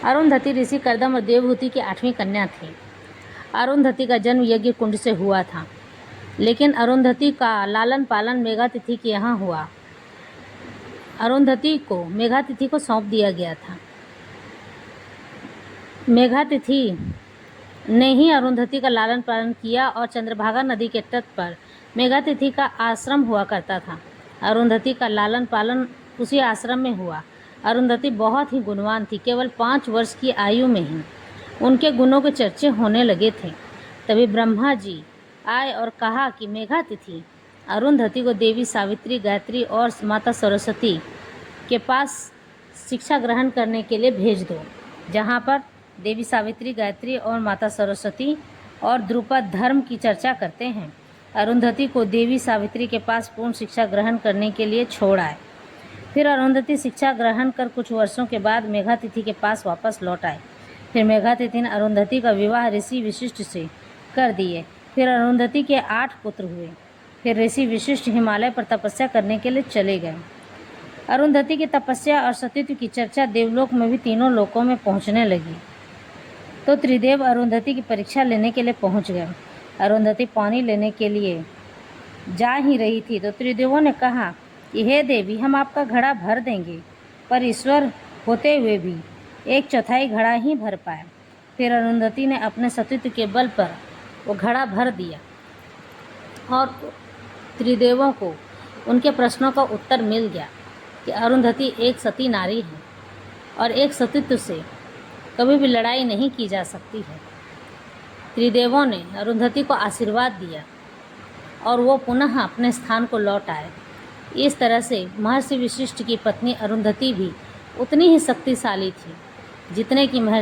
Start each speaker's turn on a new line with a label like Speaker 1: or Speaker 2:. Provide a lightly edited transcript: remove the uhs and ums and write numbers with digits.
Speaker 1: अरुंधति ऋषि कर्दम और देवहूति की 8वीं कन्या थी। अरुंधति का जन्म यज्ञ कुंड से हुआ था, लेकिन अरुंधति का लालन पालन मेघातिथि के यहाँ हुआ। अरुंधति को मेघातिथि को सौंप दिया गया था। मेघातिथि ने ही अरुंधति का लालन पालन किया और चंद्रभागा नदी के तट पर मेघातिथि का आश्रम हुआ करता था। अरुंधति का लालन पालन उसी आश्रम में हुआ। अरुंधति बहुत ही गुणवान थी। केवल 5 वर्ष की आयु में ही उनके गुणों के चर्चे होने लगे थे। तभी ब्रह्मा जी आए और कहा कि मेघातिथि, अरुंधति को देवी सावित्री, गायत्री और माता सरस्वती के पास शिक्षा ग्रहण करने के लिए भेज दो। जहाँ पर देवी सावित्री, गायत्री और माता सरस्वती और द्रुपद धर्म की चर्चा करते हैं, अरुंधति को देवी सावित्री के पास पूर्ण शिक्षा ग्रहण करने के लिए छोड़ आए। फिर अरुंधति शिक्षा ग्रहण कर कुछ वर्षों के बाद मेघातिथि के पास वापस लौट आए। फिर मेघातिथि ने अरुंधति का विवाह ऋषि वशिष्ठ से कर दिए। फिर अरुंधति के 8 पुत्र हुए। फिर ऋषि वशिष्ठ हिमालय पर तपस्या करने के लिए चले गए। अरुंधति की तपस्या और सतीत्व की चर्चा देवलोक में भी तीनों लोकों में पहुंचने लगी। तो त्रिदेव अरुंधति की परीक्षा लेने के लिए पहुंच गए। अरुंधति पानी लेने के लिए जा ही रही थी तो त्रिदेवों ने कहा कि हे देवी, हम आपका घड़ा भर देंगे, पर ईश्वर होते हुए भी 1/4 घड़ा ही भर पाए। फिर अरुंधति ने अपने सतीत्व के बल पर वो घड़ा भर दिया और त्रिदेवों को उनके प्रश्नों का उत्तर मिल गया कि अरुंधति एक सती नारी है और एक सतीत्व से कभी भी लड़ाई नहीं की जा सकती है। त्रिदेवों ने अरुंधति को आशीर्वाद दिया और वो पुनः अपने स्थान को लौट आए। इस तरह से महर्षि वशिष्ठ की पत्नी अरुंधति भी उतनी ही शक्तिशाली थी जितने की महर्षि